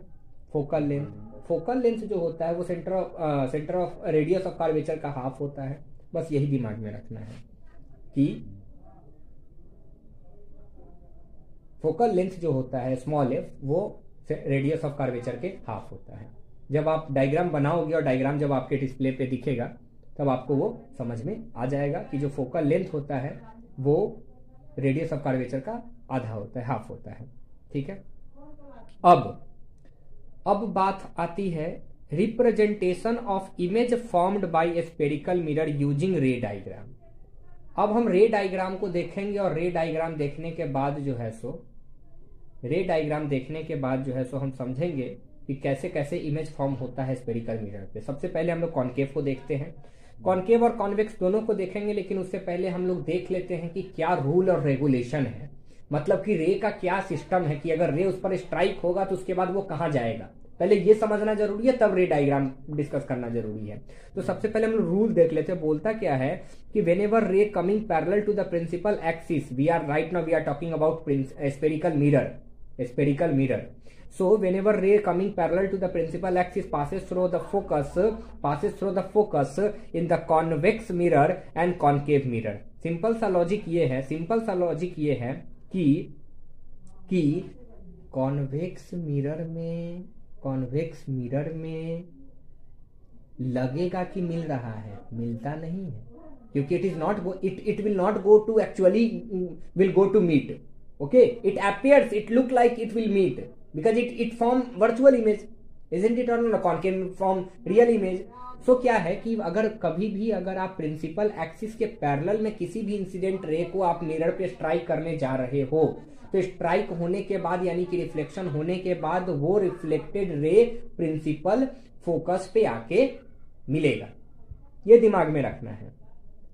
Focal length. फोकल लेंथ जो होता है वो centre of radius of curvature का हाफ होता है। बस यही दिमाग में रखना है कि फोकल लेंथ जो होता है स्मॉल एफ वो रेडियस ऑफ कार्वेचर के हाफ होता है। जब आप डायग्राम बनाओगे और डायग्राम जब आपके डिस्प्ले पे दिखेगा तब आपको वो समझ में आ जाएगा कि जो फोकल लेंथ होता है वो रेडियस ऑफ कार्वेचर का आधा होता है, हाफ होता है। ठीक है, अब बात आती है representation of image formed by spherical mirror using रे डायग्राम। अब हम रे डायग्राम को देखेंगे और रे डायग्राम देखने के बाद जो है सो हम समझेंगे कि कैसे कैसे इमेज फॉर्म होता है स्फेरिकल मिरर पे। सबसे पहले हम लोग कॉनकेव को देखते हैं, कॉनकेव और कॉन्वेक्स दोनों को देखेंगे, लेकिन उससे पहले हम लोग देख लेते हैं कि क्या रूल और रेगुलेशन है, मतलब कि रे का क्या सिस्टम है कि अगर रे उस पर स्ट्राइक होगा तो उसके बाद वो कहां जाएगा। पहले ये समझना जरूरी है, तब रे डायग्राम डिस्कस करना जरूरी है। तो सबसे पहले हम लोग रूल देख लेते हैं। बोलता क्या है कि whenever ray coming parallel to the principal axis, we are talking about spherical mirror. So whenever ray coming parallel to the principal axis passes through the focus in the convex mirror and concave mirror। Simple सा logic ये है कि convex mirror में लगेगा कि मिल रहा है, मिलता नहीं है, क्योंकि it will not go to actually will go to meet। Okay, it appears, it look like it will meet because it form virtual image, isn't it, or no, concave form real image। सो क्या है कि अगर कभी भी अगर आप principal axis के parallel में किसी भी इंसिडेंट रे को आप मिरर पे स्ट्राइक करने जा रहे हो तो स्ट्राइक होने के बाद यानी कि रिफ्लेक्शन होने के बाद वो रिफ्लेक्टेड रे प्रिंसिपल फोकस पे आके मिलेगा, ये दिमाग में रखना है।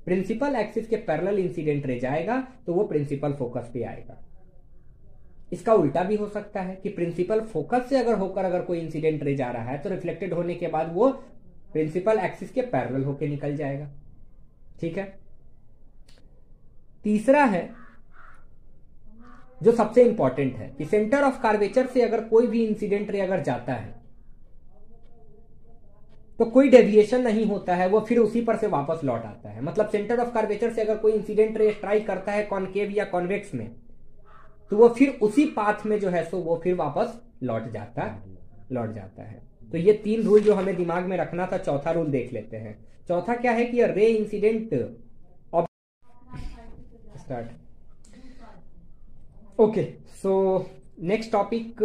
प्रिंसिपल एक्सिस के पैरेलल इंसिडेंट रे जाएगा तो वो प्रिंसिपल फोकस पे आएगा। इसका उल्टा भी हो सकता है कि प्रिंसिपल फोकस से अगर कोई इंसिडेंट रे जा रहा है तो रिफ्लेक्टेड होने के बाद वो प्रिंसिपल एक्सिस के पैरेलल होके निकल जाएगा। ठीक है, तीसरा है जो सबसे इंपॉर्टेंट है कि सेंटर ऑफ कार्वेचर से अगर कोई भी इंसिडेंट रे अगर जाता है तो कोई डेविएशन नहीं होता है, वो फिर उसी पर से वापस लौट आता है। मतलब सेंटर ऑफ कार्वेचर से अगर कोई इंसिडेंट रे स्ट्राइक करता है कॉनकेव या कॉन्वेक्स में तो वो फिर उसी पाथ में जो है सो वो फिर वापस लौट जाता है। तो ये 3 रूल जो हमें दिमाग में रखना था। चौथा रूल देख लेते हैं। चौथा क्या है कि ray incident start. Okay, so next topic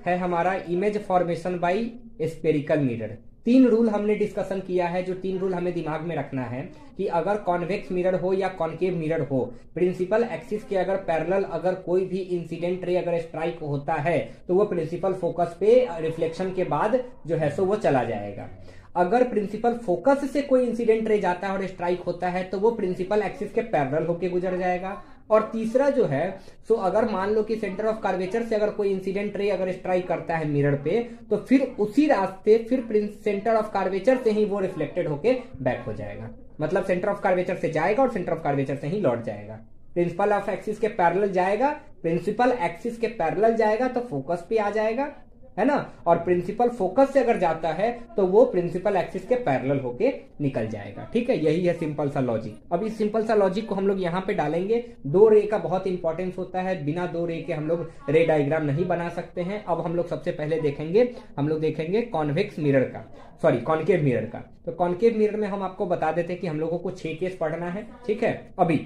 है हमारा image formation by spherical mirror. तीन रूल हमने डिस्कशन किया है, जो तीन रूल हमें दिमाग में रखना है कि अगर कॉन्वेक्स मिरर हो या कॉन्केव मिरर हो, प्रिंसिपल एक्सिस के अगर पैरेलल अगर कोई भी इंसिडेंट रे अगर स्ट्राइक होता है तो वो प्रिंसिपल फोकस पे रिफ्लेक्शन के बाद जो है सो वो चला जाएगा। अगर प्रिंसिपल फोकस से कोई इंसिडेंट रे जाता है और स्ट्राइक होता है तो वो प्रिंसिपल एक्सिस के पैरेलल होके गुजर जाएगा। और तीसरा जो है सो अगर मान लो कि सेंटर ऑफ कर्वेचर से अगर कोई इंसिडेंट रे अगर स्ट्राइक करता है मिरर पे तो फिर उसी रास्ते फिर सेंटर ऑफ कर्वेचर से ही वो रिफ्लेक्टेड होके बैक हो जाएगा। मतलब सेंटर ऑफ कर्वेचर से जाएगा और सेंटर ऑफ कर्वेचर से ही लौट जाएगा। प्रिंसिपल ऑफ एक्सिस के पैरेलल जाएगा, प्रिंसिपल एक्सिस के पैरेलल जाएगा तो फोकस पे आ जाएगा, है ना। और प्रिंसिपल फोकस से अगर जाता है तो वो प्रिंसिपल एक्सिस के पैरेलल होके निकल जाएगा। ठीक है, यही है सिंपल सा लॉजिक। अब इस सिंपल सा लॉजिक को हम लोग यहाँ पे डालेंगे। दो रे का बहुत इंपॉर्टेंस होता है, बिना दो रे के हम लोग रे डायग्राम नहीं बना सकते हैं। अब हम लोग सबसे पहले देखेंगे कॉन्वेक्स मिरर का, सॉरी कॉन्केव मिरर का। तो कॉन्केव मिरर में हम आपको बता देते हैं कि हम लोगों को 6 केस पढ़ना है। ठीक है, अभी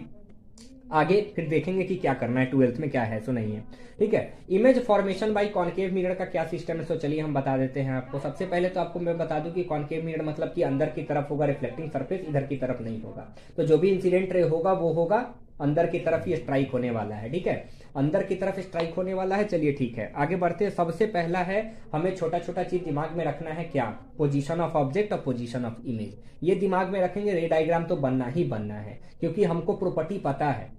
आगे फिर देखेंगे कि क्या करना है, 12th में क्या है सो नहीं है। ठीक है, image formation by concave mirror का क्या सिस्टम है, सो चलिए हम बता देते हैं आपको। सबसे पहले तो आपको मैं बता दूं कि कॉन्केव मिरर मतलब कि अंदर की तरफ होगा रिफ्लेक्टिंग सरफेस, इधर की तरफ नहीं होगा। तो जो भी इंसिडेंट रे होगा वो होगा अंदर की तरफ ही स्ट्राइक होने वाला है। ठीक है, अंदर की तरफ स्ट्राइक होने वाला है। चलिए ठीक है, आगे बढ़ते हैं। सबसे पहला है हमें छोटा छोटा चीज दिमाग में रखना है, क्या, पोजीशन ऑफ ऑब्जेक्ट और पोजीशन ऑफ इमेज। ये दिमाग में रखेंगे। रे डायग्राम तो बनना ही बनना है क्योंकि हमको प्रॉपर्टी पता है,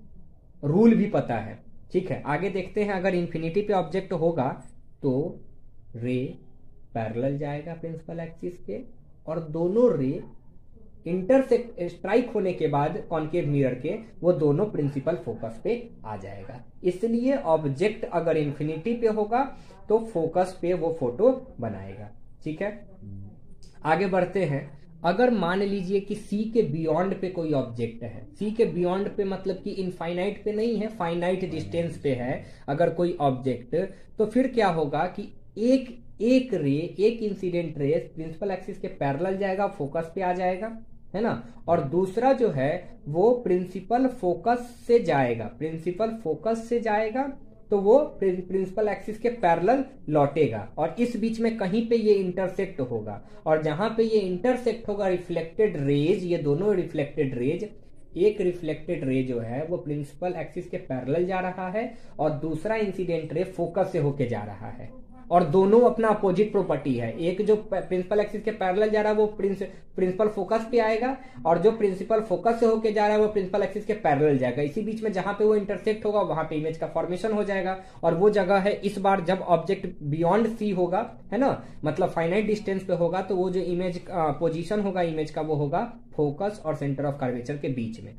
रूल भी पता है। ठीक है, आगे देखते हैं। अगर इन्फिनिटी पे ऑब्जेक्ट होगा तो रे पैरेलल जाएगा प्रिंसिपल एक्सिस के और दोनों रे इंटरसेक्ट स्ट्राइक होने के बाद कॉन्केव मिरर के वो दोनों प्रिंसिपल फोकस पे आ जाएगा। इसलिए ऑब्जेक्ट अगर इन्फिनिटी पे होगा तो फोकस पे वो फोटो बनाएगा। ठीक है, आगे बढ़ते हैं। अगर मान लीजिए कि सी के बियॉन्ड पे कोई ऑब्जेक्ट है, सी के बियॉन्ड पे मतलब कि इनफाइनाइट पे नहीं है, फाइनाइट डिस्टेंस पे है अगर कोई ऑब्जेक्ट, तो फिर क्या होगा कि एक इंसिडेंट रे प्रिंसिपल एक्सिस के पैरेलल जाएगा, फोकस पे आ जाएगा, है ना। और दूसरा जो है वो प्रिंसिपल फोकस से जाएगा तो वो प्रिंसिपल एक्सिस के पैरेलल लौटेगा और इस बीच में कहीं पे ये इंटरसेक्ट होगा। और जहां पे ये इंटरसेक्ट होगा रिफ्लेक्टेड रेज, ये दोनों रिफ्लेक्टेड रेज, एक रिफ्लेक्टेड रे जो है वो प्रिंसिपल एक्सिस के पैरेलल जा रहा है और दूसरा इंसिडेंट रे फोकस से होके जा रहा है और दोनों अपना अपोजिट प्रॉपर्टी है। एक जो प्रिंसिपल एक्सिस के पैरेलल जा रहा है वो प्रिंसिपल फोकस पे आएगा और जो प्रिंसिपल फोकस से होके जा रहा है वो प्रिंसिपल एक्सिस के पैरेलल जाएगा। इसी बीच में जहां पे वो इंटरसेक्ट होगा वहां पे इमेज का फॉर्मेशन हो जाएगा और वो जगह है इस बार जब ऑब्जेक्ट बियॉन्ड सी होगा, है ना, मतलब फाइनाइट डिस्टेंस पे होगा तो वो जो इमेज पोजीशन होगा इमेज का वो होगा फोकस और सेंटर ऑफ कर्वेचर के बीच में।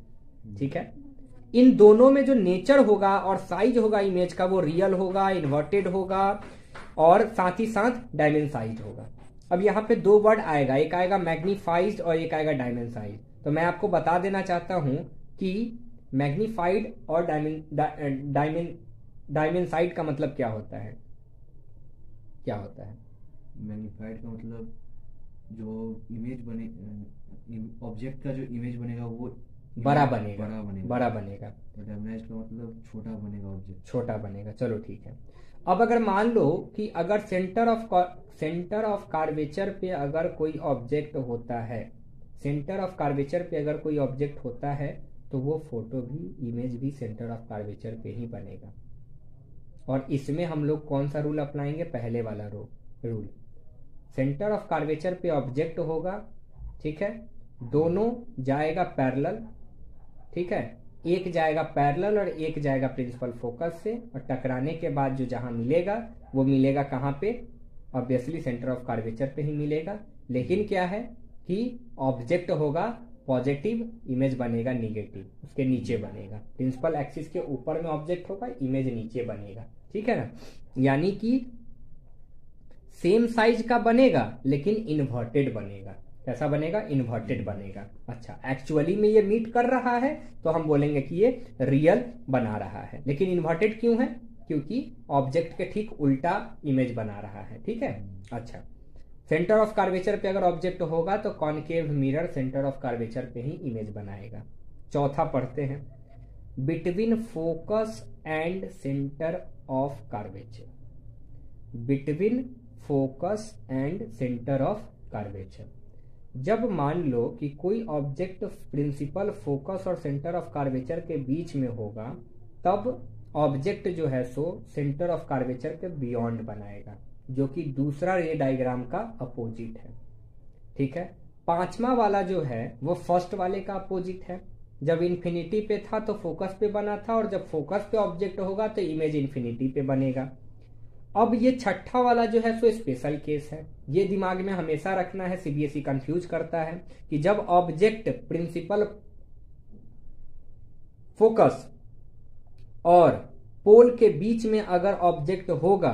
ठीक है, इन दोनों में जो नेचर होगा और साइज होगा इमेज का वो रियल होगा, इन्वर्टेड होगा और साथ ही साथ डायमेंसाइज होगा। अब यहाँ पे दो वर्ड आएगा, एक आएगा मैग्नीफाइड और एक आएगा डायमेंसाइज। तो मैं आपको बता देना चाहता हूं कि मैग्नीफाइड और डायमेंसाइड का मतलब क्या होता है। मैग्नीफाइड का मतलब जो इमेज बने, ऑब्जेक्ट का जो इमेज बनेगा वो बड़ा बनेगा। डायमेंसाइड का मतलब छोटा बनेगा, ऑब्जेक्ट छोटा बनेगा। चलो ठीक है। अब अगर मान लो कि अगर सेंटर ऑफ कर्वेचर पे अगर कोई ऑब्जेक्ट होता है, तो वो फोटो भी इमेज भी सेंटर ऑफ कर्वेचर पे ही बनेगा। और इसमें हम लोग कौन सा रूल अप्लाएंगे, पहले वाला रूल। सेंटर ऑफ कर्वेचर पे ऑब्जेक्ट होगा, ठीक है, दोनों जाएगा पैरेलल, ठीक है, एक जाएगा पैरेलल और एक जाएगा प्रिंसिपल फोकस से और टकराने के बाद जो जहां मिलेगा वो मिलेगा कहां पे, ऑब्वियसली सेंटर ऑफ कर्वेचर पे ही मिलेगा। लेकिन क्या है कि ऑब्जेक्ट होगा पॉजिटिव, इमेज बनेगा निगेटिव, उसके नीचे बनेगा। प्रिंसिपल एक्सिस के ऊपर में ऑब्जेक्ट होगा, इमेज नीचे बनेगा। ठीक है ना, यानी कि सेम साइज का बनेगा लेकिन इन्वर्टेड बनेगा। कैसा बनेगा, इन्वर्टेड बनेगा। अच्छा, एक्चुअली में ये मीट कर रहा है तो हम बोलेंगे कि ये रियल बना रहा है। लेकिन इन्वर्टेड क्यों है, क्योंकि ऑब्जेक्ट के ठीक उल्टा इमेज बना रहा है। ठीक है, अच्छा, सेंटर ऑफ कर्वेचर पे अगर ऑब्जेक्ट होगा तो concave mirror centre of curvature पे ही इमेज बनाएगा। चौथा पढ़ते हैं, between focus and centre of curvature. Between focus and centre of curvature. जब मान लो कि कोई ऑब्जेक्ट प्रिंसिपल, फोकस और सेंटर ऑफ कार्वेचर के बीच में होगा, तब ऑब्जेक्ट जो है सो सेंटर ऑफ कार्वेचर के बियॉन्ड बनाएगा, जो कि दूसरा रे डायग्राम का अपोजिट है। ठीक है, पांचवा वाला जो है वो फर्स्ट वाले का अपोजिट है। जब इन्फिनिटी पे था तो फोकस पे बना था, और जब फोकस पे ऑब्जेक्ट होगा तो इमेज इन्फिनिटी पे बनेगा। अब ये छठा वाला जो है सो स्पेशल केस है, ये दिमाग में हमेशा रखना है, सीबीएसई कंफ्यूज करता है कि जब ऑब्जेक्ट प्रिंसिपल, फोकस और पोल के बीच में अगर ऑब्जेक्ट होगा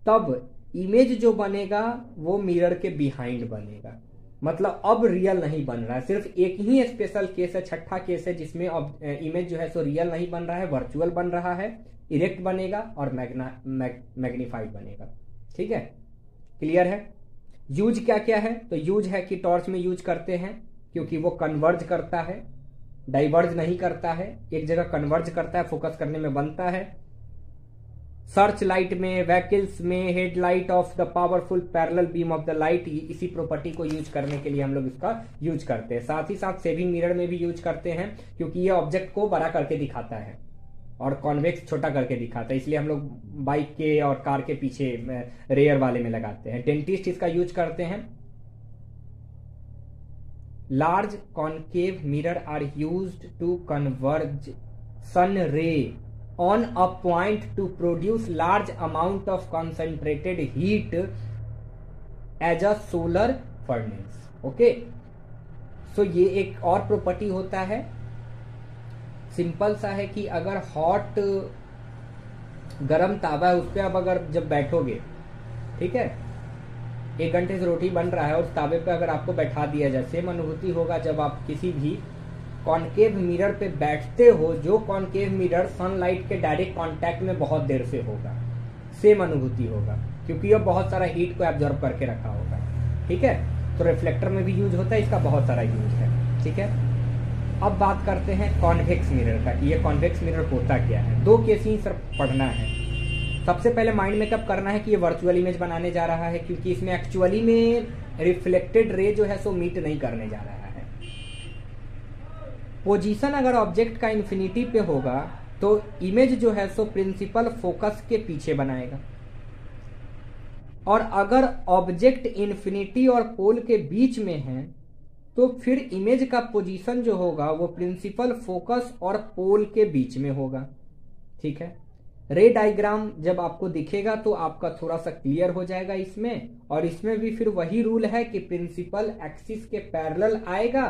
तब इमेज जो बनेगा वो मिरर के बिहाइंड बनेगा। मतलब अब रियल नहीं बन रहा है, सिर्फ एक ही स्पेशल केस है, छठा केस है, जिसमें इमेज जो है सो रियल नहीं बन रहा है, वर्चुअल बन रहा है, इरेक्ट बनेगा और मैग्नीफाइड बनेगा। ठीक है, क्लियर है। यूज क्या क्या है, तो यूज है कि टॉर्च में यूज करते हैं क्योंकि वो कन्वर्ज करता है, डाइवर्ज नहीं करता है, एक जगह कन्वर्ज करता है, फोकस करने में बनता है। सर्च लाइट में, व्हीकल्स में, headlight of the powerful parallel beam of the light, इसी प्रॉपर्टी को यूज करने के लिए हम लोग इसका यूज करते हैं। साथ ही साथ सेविंग मिरर में भी यूज करते हैं क्योंकि ये ऑब्जेक्ट को बड़ा करके दिखाता है और कॉन्वेक्स छोटा करके दिखाता है, इसलिए हम लोग बाइक के और कार के पीछे रेयर वाले में लगाते हैं। डेंटिस्ट इसका यूज करते हैं। Large concave mirror are used to converge sun ray on a point to produce large amount of concentrated heat as a solar furnace. Okay, so ये एक और प्रॉपर्टी होता है, सिंपल सा है कि अगर हॉट गरम तावा है उस पर अब अगर जब बैठोगे, ठीक है, 1 घंटे से रोटी बन रहा है और उस तावे पे अगर आपको बैठा दिया जाए, सेम अनुभूति होगा जब आप किसी भी कॉन्केव मिरर पे बैठते हो, जो कॉन्केव मिरर सनलाइट के डायरेक्ट कांटेक्ट में बहुत देर से होगा, सेम अनुभूति होगा क्योंकि ये बहुत सारा हीट को एब्जॉर्ब करके रखा होगा। ठीक है, तो रिफ्लेक्टर में भी यूज होता है, इसका बहुत सारा यूज है। ठीक है, अब बात करते हैं कॉन्वेक्स मिरर का कि ये कॉन्वेक्स मिरर होता क्या है। 2 केस ही सिर्फ पढ़ना है। सबसे पहले माइंड में कब करना है कि ये वर्चुअल इमेज बनाने जा रहा है, क्योंकि इसमें एक्चुअली में रिफ्लेक्टेड रे जो है सो मीट नहीं करने जा रहा है। पोजीशन अगर ऑब्जेक्ट का इन्फिनिटी पे होगा तो इमेज जो है सो प्रिंसिपल फोकस के पीछे बनाएगा, और अगर ऑब्जेक्ट इन्फिनिटी और पोल के बीच में है तो फिर इमेज का पोजीशन जो होगा वो प्रिंसिपल, फोकस और पोल के बीच में होगा। ठीक है, रे डायग्राम जब आपको दिखेगा तो आपका थोड़ा सा क्लियर हो जाएगा इसमें, और इसमें भी फिर वही रूल है कि प्रिंसिपल एक्सिस के पैरेलल आएगा,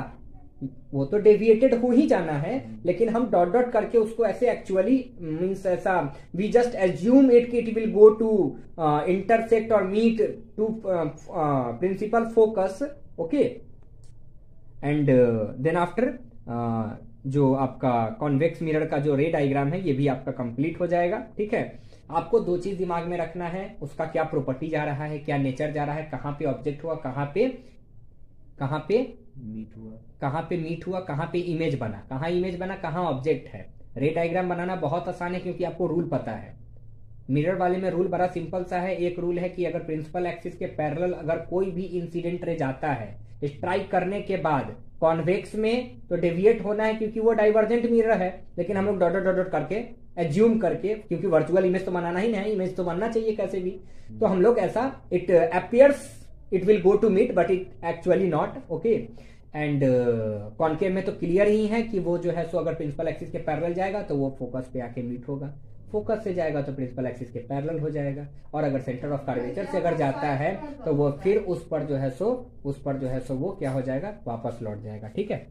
वो तो डेविएटेड हो ही जाना है, लेकिन हम डॉट डॉट करके उसको ऐसे एक्चुअली मींस ऐसा वी जस्ट एज्यूम इट कि it will go to intersect और meet to principal focus. Okay, and then after जो आपका कॉन्वेक्स मिरर का जो रे डायग्राम है ये भी आपका कंप्लीट हो जाएगा। ठीक है, आपको 2 चीज दिमाग में रखना है, उसका क्या प्रॉपर्टी जा रहा है, क्या नेचर जा रहा है, कहां पे ऑब्जेक्ट हुआ, कहां पे मीट हुआ, कहां पे इमेज बना, कहां ऑब्जेक्ट है। रे डायग्राम बनाना बहुत आसान है क्योंकि आपको रूल पता है। मिरर वाले में रूल बड़ा सिंपल सा है। एक रूल है कि अगर प्रिंसिपल एक्सिस के पैरेलल अगर कोई भी इंसिडेंट रे जाता है स्ट्राइक करने के बाद कॉन्वेक्स में, तो डेविएट होना है क्योंकि वो डाइवर्जेंट मिरर है, लेकिन हम लोग डॉट डॉट डॉट करके एज्यूम करके, क्योंकि वर्चुअल इमेज तो बनाना ही नहीं है, इमेज तो बनना चाहिए कैसे भी, तो हम लोग ऐसा it appears it will go to meet but it actually not. Okay, and concave में तो क्लियर ही है कि वो जो है सो अगर प्रिंसिपल एक्सिस के पैरेलल जाएगा तो वो फोकस पे आके मीट होगा, फोकस से जाएगा तो प्रिंसिपल एक्सिस के पैरेलल हो जाएगा, और अगर सेंटर ऑफ कर्वेचर से अगर जाता है तो वो फिर उस पर जो है सो वो क्या हो जाएगा, वापस लौट जाएगा। ठीक है,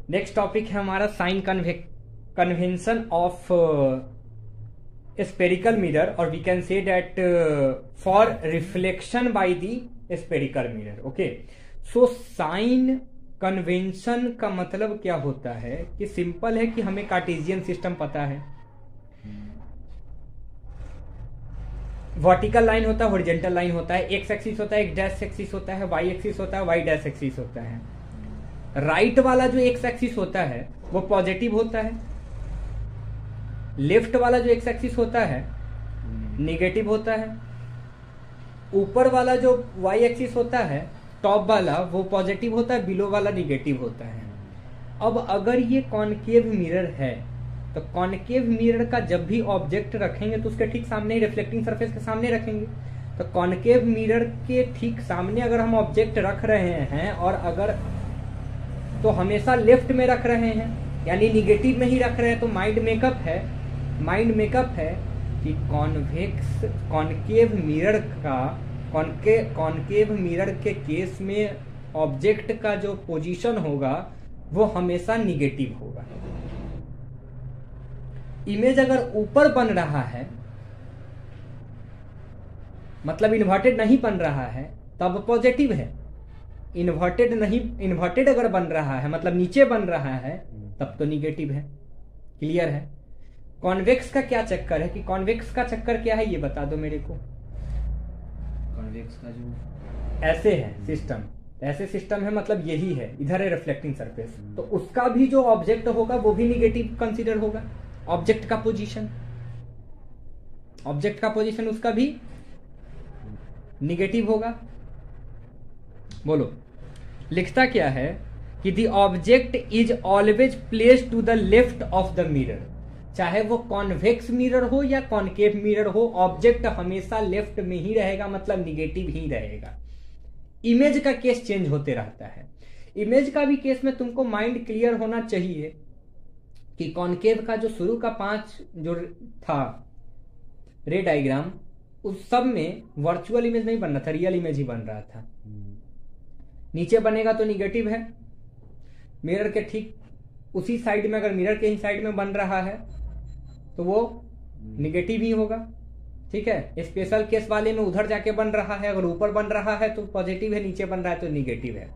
नेक्स्ट टॉपिक है हमारा sign convention of spherical mirror, और we can say that for reflection by the spherical mirror. Okay, so sign convention का मतलब क्या होता है कि सिंपल है कि हमें कार्टेशियन सिस्टम पता है, वर्टिकल लाइन होता है, हॉरिजॉन्टल लाइन होता है, एक्स एक्सिस होता है, एक डैश एक्सिस होता है, वाई एक्सिस होता है, वाई डैश एक्सिस होता है। राइट वाला जो एक्स एक्सिस होता है वो पॉजिटिव होता है, लेफ्ट वाला जो एक्स एक्सिस होता है निगेटिव होता है। ऊपर वाला जो वाई एक्सिस होता है टॉप वाला वो पॉजिटिव होता है, बिलो वाला निगेटिव होता है। अब अगर ये कॉनकेव मिरर है तो कॉनकेव मिरर का जब भी ऑब्जेक्ट रखेंगे तो उसके ठीक सामने ही रिफ्लेक्टिंग सरफेस के सामने रखेंगे। तो कॉनकेव मिरर के ठीक सामने अगर हम ऑब्जेक्ट रख रहे हैं और अगर तो हमेशा लेफ्ट में रख रहे हैं यानी निगेटिव में ही रख रहे हैं, तो माइंड मेकअप है कि कॉनकेव मिरर के केस में ऑब्जेक्ट का जो पोजीशन होगा वो हमेशा निगेटिव होगा। इमेज अगर ऊपर बन रहा है मतलब इन्वर्टेड नहीं बन रहा है तब पॉजिटिव है, इन्वर्टेड अगर बन रहा है मतलब नीचे बन रहा है तब तो निगेटिव है। क्लियर है? कॉन्वेक्स का क्या चक्कर है कि कॉन्वेक्स का चक्कर क्या है ये बता दो मेरे को। कॉन्वेक्स का जो ऐसे है सिस्टम, ऐसे सिस्टम है मतलब यही है, इधर है रिफ्लेक्टिंग सरफेस, तो उसका भी जो ऑब्जेक्ट होगा वो भी निगेटिव कंसीडर होगा। ऑब्जेक्ट का पोजीशन उसका भी निगेटिव होगा। बोलो, लिखता क्या है कि the object is always placed to the left of the mirror. चाहे वो कॉन्वेक्स मिरर हो या कॉनकेव मिरर हो, ऑब्जेक्ट हमेशा लेफ्ट में ही रहेगा मतलब निगेटिव ही रहेगा। इमेज का केस चेंज होते रहता है। इमेज का भी केस में तुमको माइंड क्लियर होना चाहिए कि कॉनकेव का जो शुरू का 5 जो था रे डायग्राम, उस सब में वर्चुअल इमेज नहीं बन रहा था, रियल इमेज ही बन रहा था। नीचे बनेगा तो निगेटिव है, मिरर के ठीक उसी साइड में अगर मिरर के ही साइड में बन रहा है तो वो निगेटिव ही होगा। ठीक है, स्पेशल केस वाले में उधर जाके बन रहा है, अगर ऊपर बन रहा है तो पॉजिटिव है, नीचे बन रहा है तो निगेटिव है।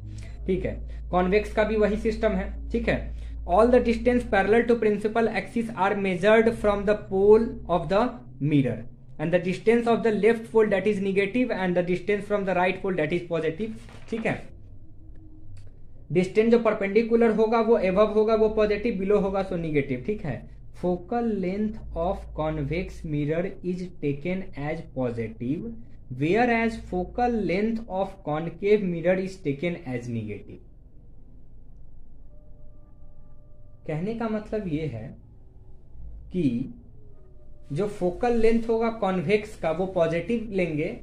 ठीक है, कॉन्वेक्स का भी वही सिस्टम है। ठीक है, all the distance parallel to principal axis are measured from the pole of the mirror and the distance of the left pole that is negative and the distance from the right pole that is positive. ठीक है, distance जो perpendicular होगा वो above होगा वो positive, below होगा सो negative. ठीक है, focal length of convex mirror is taken as positive whereas focal length of concave mirror is taken as negative. कहने का मतलब ये है कि जो फोकल लेंथ होगा कॉन्वेक्स का वो पॉजिटिव लेंगे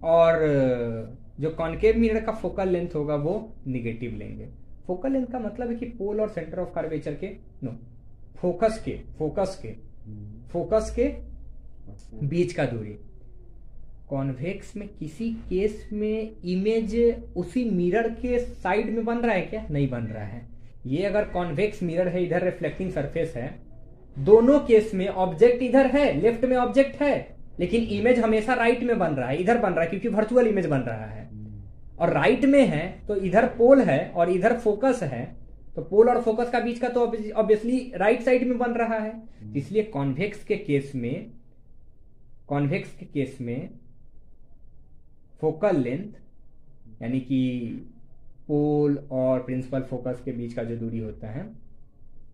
और जो कॉनकेव मिरर का फोकल लेंथ होगा वो निगेटिव लेंगे। फोकल लेंथ का मतलब है कि पोल और सेंटर ऑफ कर्वेचर के फोकस के बीच का दूरी। कॉन्वेक्स में किसी केस में इमेज उसी मिरर के साइड में बन रहा है क्या? नहीं बन रहा है। ये अगर कॉन्वेक्स मिरर है, इधर रिफ्लेक्टिंग सरफेस है, दोनों केस में ऑब्जेक्ट इधर है, लेफ्ट में ऑब्जेक्ट है, लेकिन इमेज हमेशा राइट में बन रहा है, इधर बन रहा है क्योंकि वर्चुअल इमेज बन रहा है। और राइट में है तो इधर पोल है और इधर फोकस है, तो पोल और फोकस का बीच का तो ऑब्वियसली राइट साइड में बन रहा है। इसलिए कॉन्वेक्स के केस में फोकल लेंथ यानी कि पोल और प्रिंसिपल फोकस के बीच का जो दूरी होता है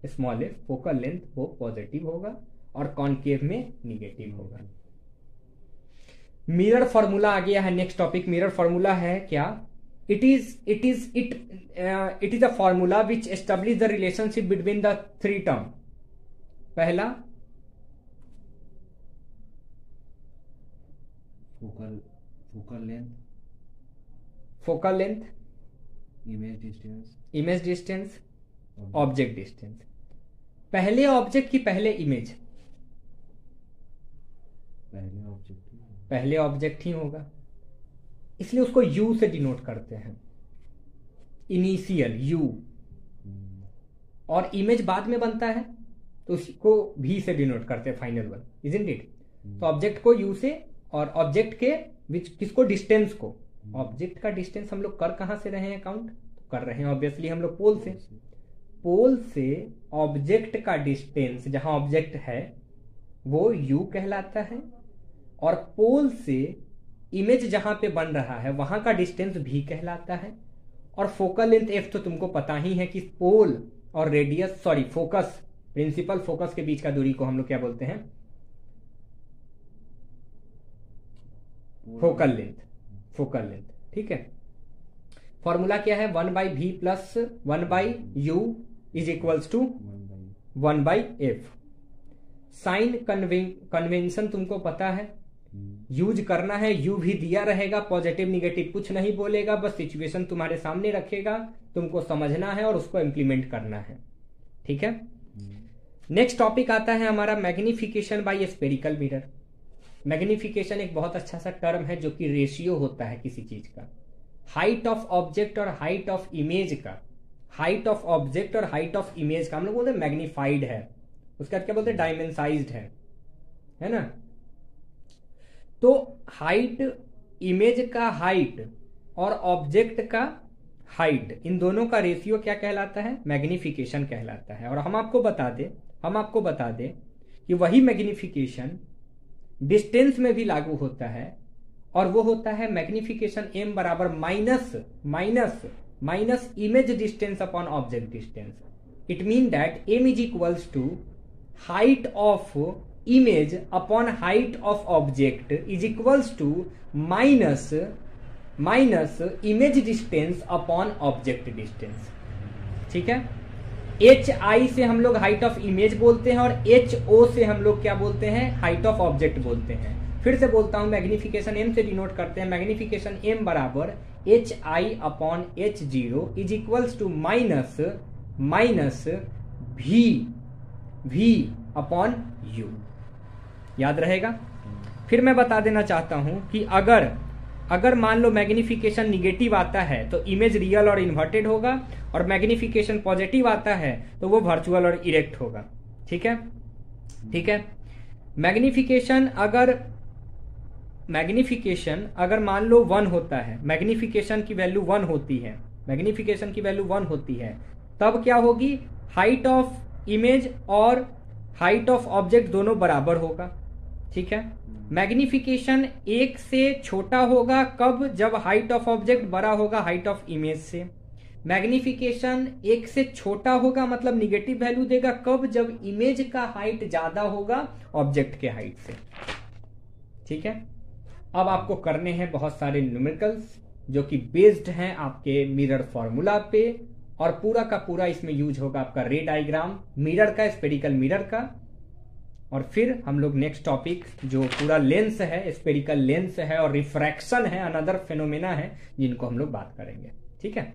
स्मॉल एफ, फोकल लेंथ वो पॉजिटिव होगा और कॉनकेव में निगेटिव होगा। मिरर फॉर्मूला आ गया है। नेक्स्ट टॉपिक मिरर फॉर्मूला है क्या? It is a formula which establish the relationship between the 3 term. पहला focal length, image distance, object distance. पहले ऑब्जेक्ट की पहले इमेज, पहले ऑब्जेक्ट ही होगा, इसलिए उसको यू से डिनोट करते हैं, इनिशियल यू। और इमेज बाद में बनता है तो उसको भी से डिनोट करते हैं, फाइनल वन, इजंट इट? तो ऑब्जेक्ट को यू से और ऑब्जेक्ट के किसको? डिस्टेंस को। ऑब्जेक्ट का डिस्टेंस हम लोग कर कहां से रहे हैं काउंट? तो कर रहे हैं ऑब्वियसली हम लोग पोल से ऑब्जेक्ट का डिस्टेंस जहां ऑब्जेक्ट है वो यू कहलाता है, और पोल से इमेज जहां पे बन रहा है वहां का डिस्टेंस भी कहलाता है। और फोकल लेंथ एफ तो तुमको पता ही है कि पोल और रेडियस फोकस, प्रिंसिपल फोकस के बीच का दूरी को हम लोग क्या बोलते हैं? Focal length. फोकल लेंथ, ठीक है। फॉर्मूला क्या है, 1/v plus 1/u is equals to 1/f। Sign convention तुमको पता है, यूज करना है, यू भी दिया रहेगा, पॉजिटिव निगेटिव कुछ नहीं बोलेगा, बस सिचुएशन तुम्हारे सामने रखेगा, तुमको समझना है और उसको इम्प्लीमेंट करना है, ठीक है। नेक्स्ट टॉपिक आता है हमारा magnification by spherical mirror. Magnification एक बहुत अच्छा सा टर्म है जो कि रेशियो होता है किसी चीज का, हाइट ऑफ ऑब्जेक्ट और हाइट ऑफ इमेज का, हाइट ऑफ ऑब्जेक्ट और हाइट ऑफ इमेज का हम लोग बोलते हैं मैग्नीफाइड है, उसका क्या बोलते हैं, डायमेंसाइज्ड है ना। तो हाइट, इमेज का हाइट और ऑब्जेक्ट का हाइट, इन दोनों का रेशियो क्या कहलाता है, मैग्निफिकेशन कहलाता है। और हम आपको बता दें कि वही मैग्निफिकेशन डिस्टेंस में भी लागू होता है, और वो होता है मैग्निफिकेशन m बराबर minus image distance upon object distance. It mean that m is equals to height of image upon height of object is equals to minus image distance upon object distance, ठीक है। HI से हम लोग height of image बोलते हैं और HO से हम लोग क्या बोलते हैं, हाइट ऑफ ऑब्जेक्ट बोलते हैं। फिर से बोलता हूं, मैग्निफिकेशन m से डिनोट करते हैं, मैग्निफिकेशन m बराबर HI upon H0 is equals to minus V upon U, याद रहेगा। फिर मैं बता देना चाहता हूं कि अगर मान लो मैग्निफिकेशन निगेटिव आता है तो इमेज रियल और इन्वर्टेड होगा, और मैग्निफिकेशन पॉजिटिव आता है तो वो वर्चुअल और इरेक्ट होगा, ठीक है। मैग्निफिकेशन अगर मान लो 1 होता है, मैग्निफिकेशन की वैल्यू 1 होती है, तब क्या होगी, हाइट ऑफ इमेज और हाइट ऑफ ऑब्जेक्ट दोनों बराबर होगा, ठीक है। मैग्निफिकेशन 1 से छोटा होगा कब, जब हाइट ऑफ ऑब्जेक्ट बड़ा होगा हाइट ऑफ इमेज से। मैग्निफिकेशन 1 से छोटा होगा मतलब निगेटिव वैल्यू देगा कब, जब इमेज का हाइट ज्यादा होगा ऑब्जेक्ट के हाइट से, ठीक है। अब आपको करने हैं बहुत सारे न्यूमेरिकल्स जो कि बेस्ड हैं आपके मिरर फॉर्मूला पे, और पूरा का पूरा इसमें यूज होगा आपका रे डायग्राम मिरर का, स्फेरिकल मिरर का। और फिर हम लोग नेक्स्ट टॉपिक जो पूरा लेंस है, स्फेरिकल लेंस है और रिफ्रैक्शन है, अनदर फेनोमेना है, जिनको हम लोग बात करेंगे, ठीक है।